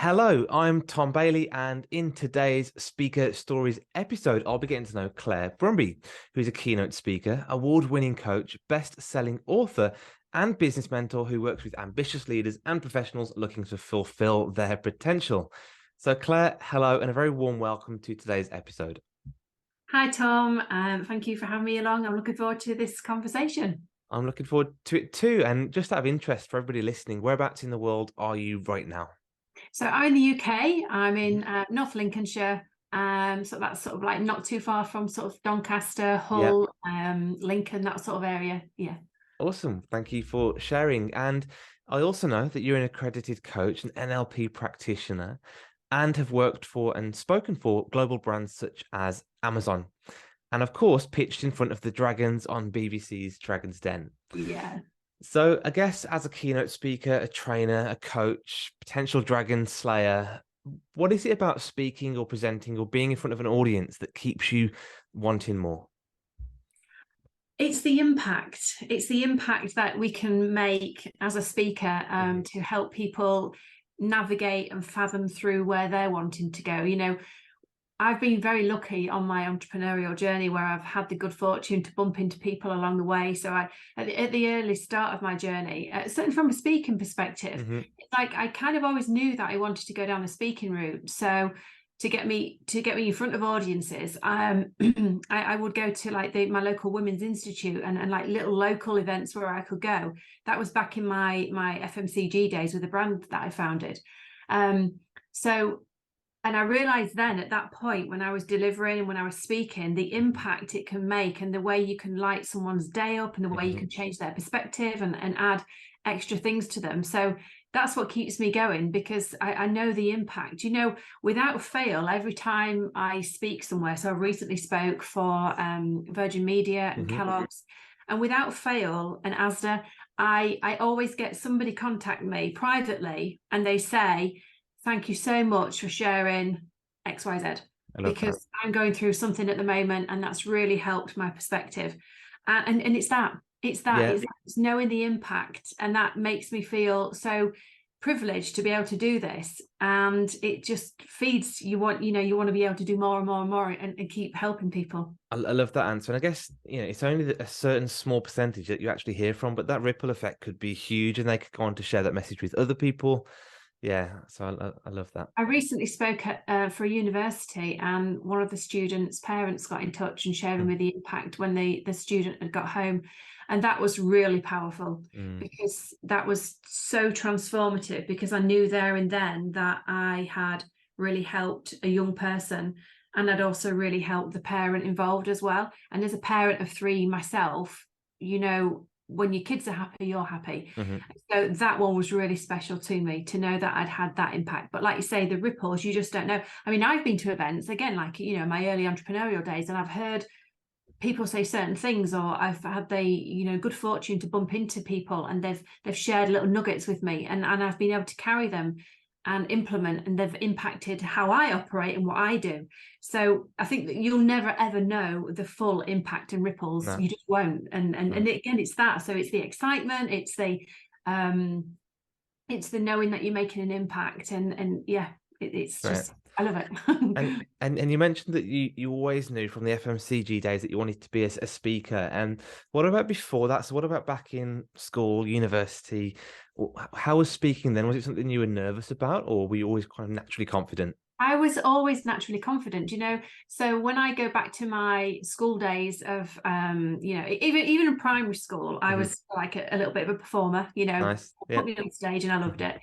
Hello, I'm Tom Bailey, and in today's Speaker Stories episode, I'll be getting to know Claire Brumby, who's a keynote speaker, award-winning coach, best-selling author, and business mentor who works with ambitious leaders and professionals looking to fulfill their potential. So, Claire, hello, and a very warm welcome to today's episode. Hi, Tom. Thank you for having me along. I'm looking forward to this conversation. I'm looking forward to it too. And just out of interest for everybody listening, whereabouts in the world are you right now? So I'm in the UK. I'm in North Lincolnshire. So that's sort of like not too far from sort of Doncaster, Yeah. Hull, Lincoln, that sort of area. Yeah. Awesome. Thank you for sharing. And I also know that you're an accredited coach, an NLP practitioner, and have worked for and spoken for global brands such as Amazon. And of course, pitched in front of the dragons on BBC's Dragon's Den. Yeah. So I guess as a keynote speaker, a trainer, a coach, potential dragon slayer, what is it about speaking or presenting or being in front of an audience that keeps you wanting more? It's the impact. It's the impact that we can make as a speaker to help people navigate and fathom through where they're wanting to go. I've been very lucky on my entrepreneurial journey where I've had the good fortune to bump into people along the way. So at the early start of my journey, certainly from a speaking perspective, it's like I kind of always knew that I wanted to go down the speaking route. So to get me in front of audiences, I would go to like my local women's institute and like little local events where I could go. That was back in my FMCG days with a brand that I founded. And I realized then at that point when I was delivering and when I was speaking, the impact it can make and the way you can light someone's day up and the way you can change their perspective and add extra things to them. So that's what keeps me going because I know the impact. Without fail, every time I speak somewhere, so I recently spoke for Virgin Media and Kellogg's, and without fail, and ASDA, I always get somebody contact me privately and they say, thank you so much for sharing XYZ because I'm going through something at the moment and that's really helped my perspective. And it's knowing the impact, and that makes me feel so privileged to be able to do this. And it just feeds you want to be able to do more and more and more and keep helping people. I love that answer. And I guess, it's only a certain small percentage that you actually hear from, but that ripple effect could be huge and they could go on to share that message with other people. Yeah, so I love that. I recently spoke for a university, and one of the students' parents got in touch and shared with me the impact when the student had got home. And that was really powerful because that was so transformative, because I knew there and then that I had really helped a young person and I'd also really helped the parent involved as well. And as a parent of 3 myself, when your kids are happy, you're happy. So that one was really special to me, to know that I'd had that impact. But like you say, the ripples, you just don't know. I mean, I've been to events, again, like, my early entrepreneurial days, and I've heard people say certain things, or I've had the, good fortune to bump into people and they've shared little nuggets with me, and I've been able to carry them and implement, and they've impacted how I operate and what I do. So I think that you'll never ever know the full impact and ripples. No. You just won't. And again, it's that. So it's the excitement, it's the knowing that you're making an impact, and yeah, it's just, I love it. and you mentioned that you always knew from the FMCG days that you wanted to be a speaker. And what about before that? So what about back in school, university? How was speaking then? Was it something you were nervous about, or were you always kind of naturally confident? I was always naturally confident, So when I go back to my school days of, even in primary school, I was like a little bit of a performer, Nice. Put me on stage and I loved it.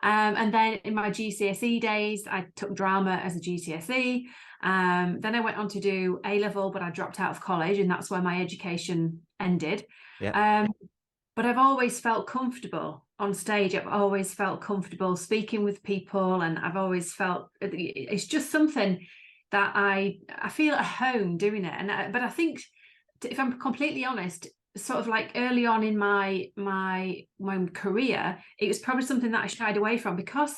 And then in my GCSE days, I took drama as a GCSE. Then I went on to do A-level, but I dropped out of college, and that's where my education ended. Yeah. But I've always felt comfortable on stage. I've always felt comfortable speaking with people, and I've always felt it's just something that I feel at home doing it. But I think, if I'm completely honest, sort of like early on in my career, it was probably something that I shied away from, because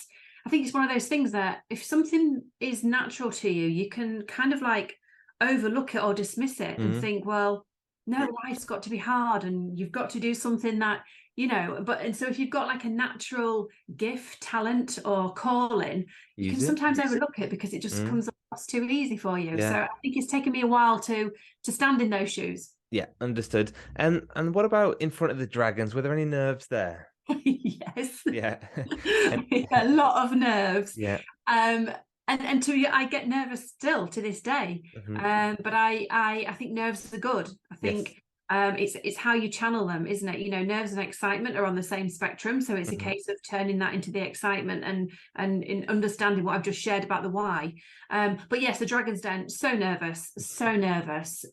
I think it's one of those things that if something is natural to you, you can kind of like overlook it or dismiss it and think, well, no, life's got to be hard and you've got to do something that you know, and so if you've got like a natural gift, talent, or calling, you can Use it. sometimes overlook it because it just comes across too easy for you. Yeah. So I think it's taken me a while to stand in those shoes. Yeah, understood. And what about in front of the dragons? Were there any nerves there? Yes. Yeah. And A lot of nerves. yeah. Um, and I get nervous still to this day. But I think nerves are good. I Yes. think it's how you channel them, isn't it? You know, nerves and excitement are on the same spectrum, so it's a case of turning that into the excitement and in understanding what I've just shared about the why. But yes, the Dragon's Den, so nervous, so nervous.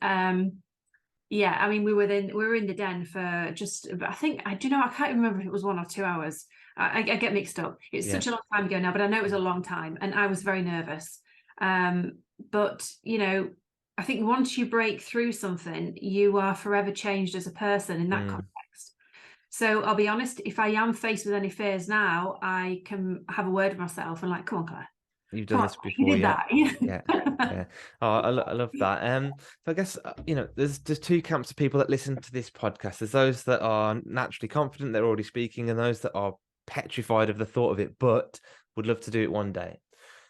Yeah, I mean, we were in the den for just, I think, I can't remember if it was 1 or 2 hours. I get mixed up. It's Yeah. such a long time ago now, but I know it was a long time, and I was very nervous. But you know, I think once you break through something, you are forever changed as a person in that context. So I'll be honest, if I am faced with any fears now, I can have a word with myself and like, come on, Claire, You've come done on, this you before, did yeah. that. Yeah. Yeah. Oh, I love that. So I guess there's two camps of people that listen to this podcast. There's those that are naturally confident, they're already speaking, and those that are petrified of the thought of it, but would love to do it one day.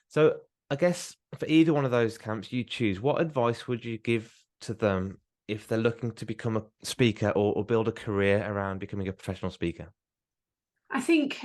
So I guess for either one of those camps, you choose. What advice would you give to them if they're looking to become a speaker or build a career around becoming a professional speaker? I think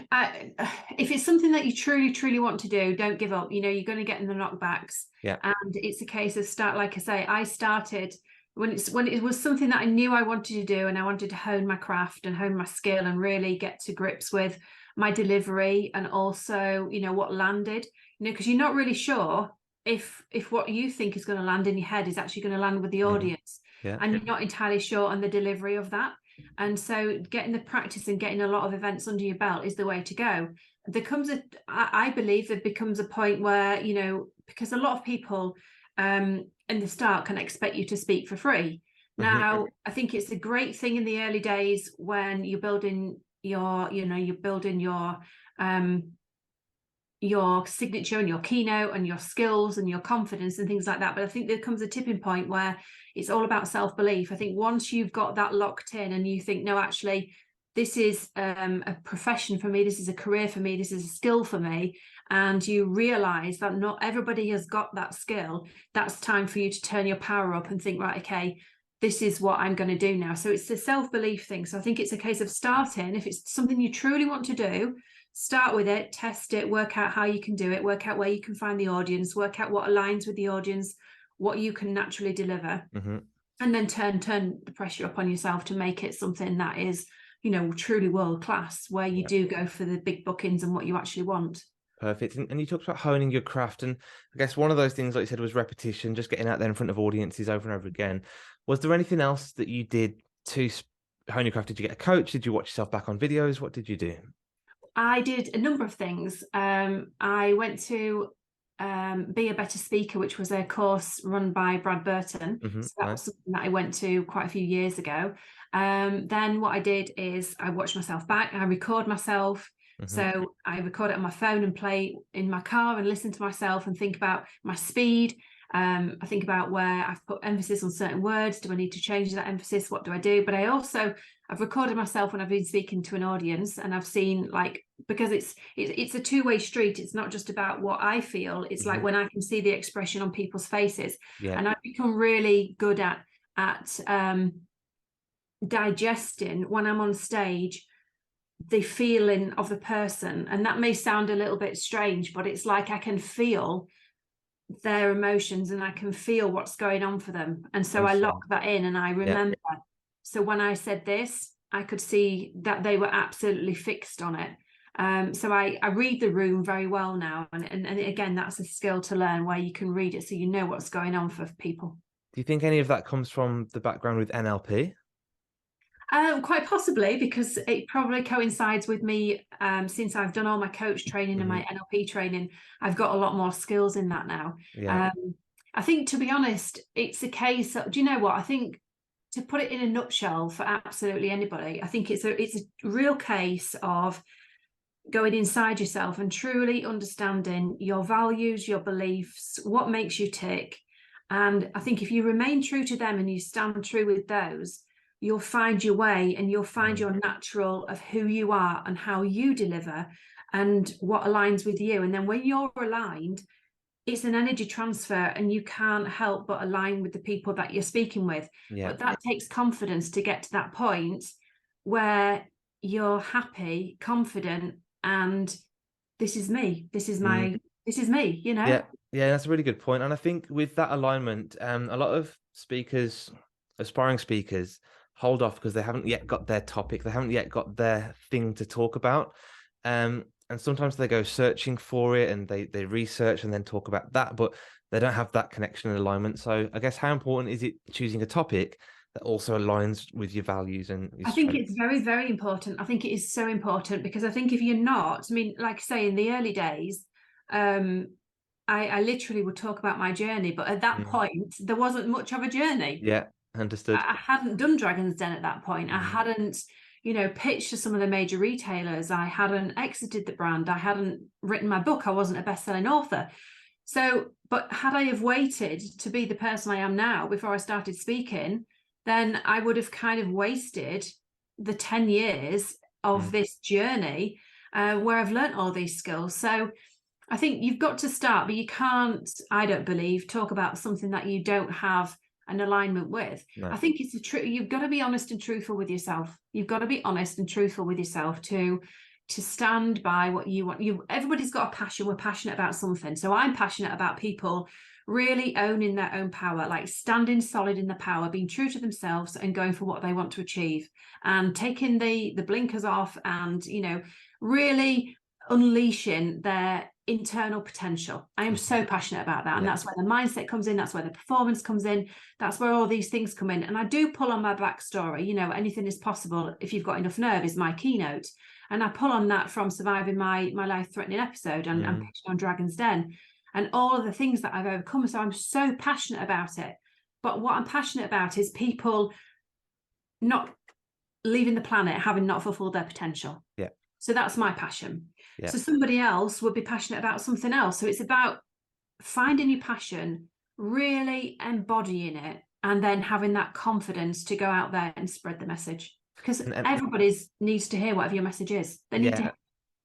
if it's something that you truly, truly want to do, don't give up. You know, you're going to get in the knockbacks. Yeah. And it's a case of like I say, I started when it was something that I knew I wanted to do, and I wanted to hone my craft and hone my skill and really get to grips with my delivery and also, you know, what landed, you know, because you're not really sure if what you think is going to land in your head is actually going to land with the audience. Yeah. And you're not entirely sure on the delivery of that. And so getting the practice and getting a lot of events under your belt is the way to go. I believe there becomes a point where, you know, because a lot of people in the start can expect you to speak for free. Now, I think it's a great thing in the early days when you're building your signature and your keynote and your skills and your confidence and things like that. But I think there comes a tipping point where it's all about self-belief. I think once you've got that locked in and you think, no, actually, this is a profession for me, this is a career for me, this is a skill for me, and you realize that not everybody has got that skill, that's time for you to turn your power up and think, right, okay, this is what I'm going to do now. So it's a self-belief thing. So I think it's a case of starting. If it's something you truly want to do, start with it, test it, work out how you can do it, work out where you can find the audience, work out what aligns with the audience, what you can naturally deliver, and then turn the pressure up on yourself to make it something that is, you know, truly world class, where you do go for the big bookings and what you actually want. Perfect. And you talked about honing your craft. And I guess one of those things, like you said, was repetition, just getting out there in front of audiences over and over again. Was there anything else that you did to hone your craft? Did you get a coach? Did you watch yourself back on videos? What did you do? I did a number of things. I went to Be a Better Speaker, which was a course run by Brad Burton. So that was something that I went to quite a few years ago. Then what I did is I watched myself back, I record myself. So I record it on my phone and play in my car and listen to myself and think about my speed. I think about where I've put emphasis on certain words. Do I need to change that emphasis? What do I do? But I've recorded myself when I've been speaking to an audience, and I've seen, like, because it's a two-way street. It's not just about what I feel. It's like when I can see the expression on people's faces. And I've become really good at digesting when I'm on stage the feeling of the person. And that may sound a little bit strange, but it's like I can feel their emotions and I can feel what's going on for them. And so I lock that in and I remember. So when I said this, I could see that they were absolutely fixed on it. So I read the room very well now. And again, that's a skill to learn, where you can read it so you know what's going on for people. Do you think any of that comes from the background with NLP? Quite possibly, because it probably coincides with me since I've done all my coach training and my NLP training. I've got a lot more skills in that now. I think, to be honest, it's a case of, do you know what? I think, to put it in a nutshell for absolutely anybody, I think it's a real case of going inside yourself and truly understanding your values, your beliefs, what makes you tick. And I think if you remain true to them and you stand true with those, you'll find your way, and you'll find your natural of who you are and how you deliver and what aligns with you. And then when you're aligned, it's an energy transfer, and you can't help but align with the people that you're speaking with. But that takes confidence to get to that point where you're happy, confident, and this is me. This is me, you know? Yeah, that's a really good point. And I think with that alignment, a lot of speakers, aspiring speakers, hold off because they haven't yet got their topic, they haven't yet got their thing to talk about. And sometimes they go searching for it, and they research and then talk about that, but they don't have that connection and alignment. So I guess, how important is it choosing a topic that also aligns with your values and your I think strengths? it's very, very important. I think it is so important, because I think if you're not, I mean, like I say, in the early days, I literally would talk about my journey, but at that point, there wasn't much of a journey. Yeah, understood. I hadn't done Dragon's Den at that point. I hadn't, pitched to some of the major retailers. I hadn't exited the brand. I hadn't written my book. I wasn't a best-selling author. So, but had I have waited to be the person I am now before I started speaking, then I would have kind of wasted the 10 years of this journey where I've learnt all these skills. So I think you've got to start, but you can't, I don't believe, talk about something that you don't have an alignment with. No. I think it's you've got to be honest and truthful with yourself. You've got to be honest and truthful with yourself to stand by what you want. Everybody's got a passion. We're passionate about something. So I'm passionate about people really owning their own power, like standing solid in the power, being true to themselves and going for what they want to achieve, and taking the blinkers off, and really unleashing their internal potential. I am so passionate about that. And that's where the mindset comes in. That's where the performance comes in. That's where all these things come in. And I do pull on my backstory. Anything is possible if you've got enough nerve is my keynote. And I pull on that from surviving my life-threatening episode and pitching on Dragon's Den and all of the things that I've overcome. So I'm so passionate about it. But what I'm passionate about is people not leaving the planet having not fulfilled their potential. Yeah. So that's my passion. Yeah. So somebody else would be passionate about something else. So it's about finding your passion, really embodying it, and then having that confidence to go out there and spread the message. Because everybody needs to hear whatever your message is. They need to hear.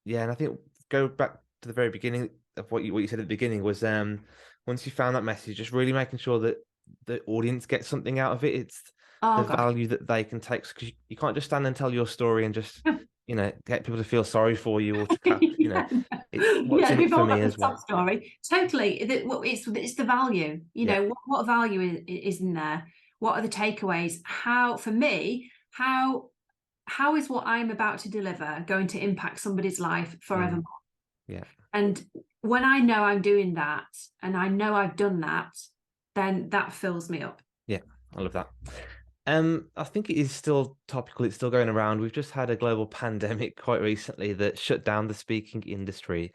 Yeah, and I think go back to the very beginning of what you said at the beginning was once you found that message, just really making sure that the audience gets something out of it. It's the value that they can take, because you can't just stand and tell your story and just get people to feel sorry for you or to clap, it's what's in it for me as well. Story. Totally. It's the value, what value is in there? What are the takeaways? How is what I'm about to deliver going to impact somebody's life forevermore? Yeah. And when I know I'm doing that and I know I've done that, then that fills me up. Yeah, I love that. I think it is still topical. It's still going around. We've just had a global pandemic quite recently that shut down the speaking industry.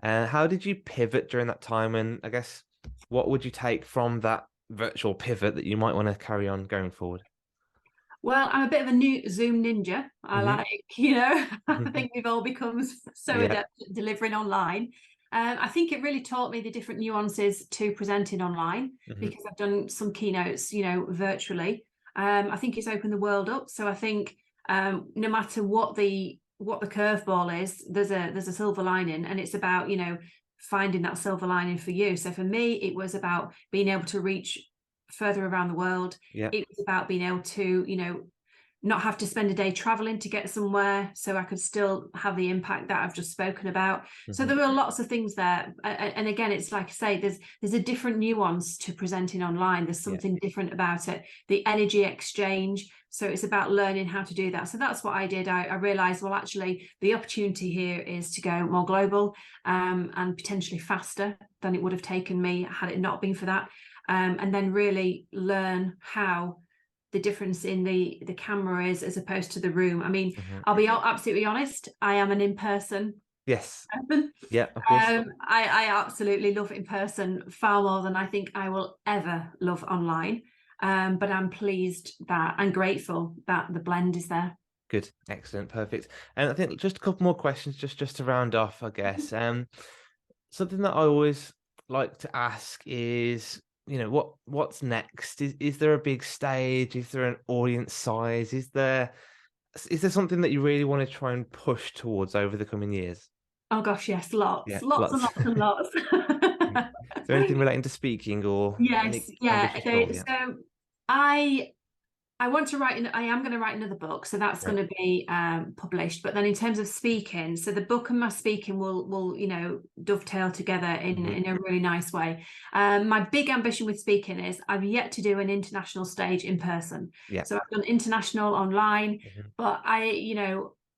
How did you pivot during that time? And I guess, what would you take from that virtual pivot that you might want to carry on going forward? Well, I'm a bit of a new Zoom ninja. I think we've all become so adept at delivering online. I think it really taught me the different nuances to presenting online, because I've done some keynotes, virtually. I think it's opened the world up. So I think no matter what the curveball is, there's a silver lining, and it's about finding that silver lining for you. So for me, it was about being able to reach further around the world. It was about being able to not have to spend a day traveling to get somewhere, so I could still have the impact that I've just spoken about. So there were lots of things there, and again, it's like I say, there's a different nuance to presenting online. There's something different about it, the energy exchange. So it's about learning how to do that. So that's what I did. I realized, well, actually the opportunity here is to go more global and potentially faster than it would have taken me had it not been for that. And then really learn how the difference in the camera is as opposed to the room. I mean, I'll be absolutely honest, I am an in-person person. Yeah, of course. I absolutely love in person far more than I think I will ever love online. But I'm pleased that and grateful that the blend is there. Good, excellent, perfect. And I think just a couple more questions just to round off, I guess. Something that I always like to ask is, what's next? Is there a big stage? Is there an audience size? Is there something that you really want to try and push towards over the coming years? Oh gosh, yes, lots, Yeah, lots and lots. lots and lots. Is there anything relating to speaking or Yes, any yeah. ambitious So, goals? Yeah. so I I want to write. I am going to write another book, so that's Right. going to be published. But then, in terms of speaking, so the book and my speaking will dovetail together in a really nice way. My big ambition with speaking is I've yet to do an international stage in person. Yeah. So I've done international online, Mhm. but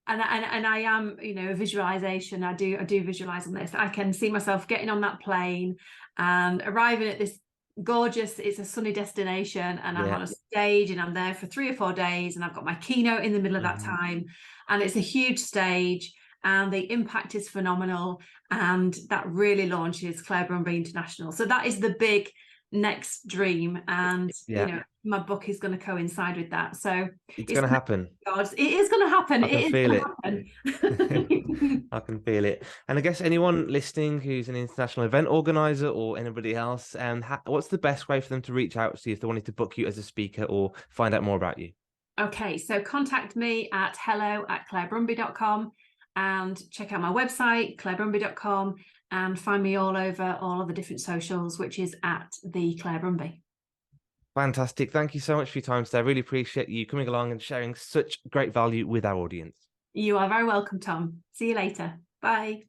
and I am a visualization. I do visualize on this. I can see myself getting on that plane and arriving at this gorgeous, it's a sunny destination, and I'm Yeah. on a stage and I'm there for 3 or 4 days, and I've got my keynote in the middle of that Mhm. time, and it's a huge stage and the impact is phenomenal, and that really launches Claire Brumby International. So that is the big next dream, and Yeah. my book is going to coincide with that. So It's it's going to happen. it is going to happen. I can It is feel going it. to happen. I can feel it. And I guess anyone listening who's an international event organizer or anybody else, what's the best way for them to reach out to you if they wanted to book you as a speaker or find out more about you? Okay, so contact me at hello@clairebrumby.com and check out my website, clairebrumby.com, and find me all over all of the different socials, which is at the Claire Brumby. Fantastic. Thank you so much for your time today. I really appreciate you coming along and sharing such great value with our audience. You are very welcome, Tom. See you later. Bye.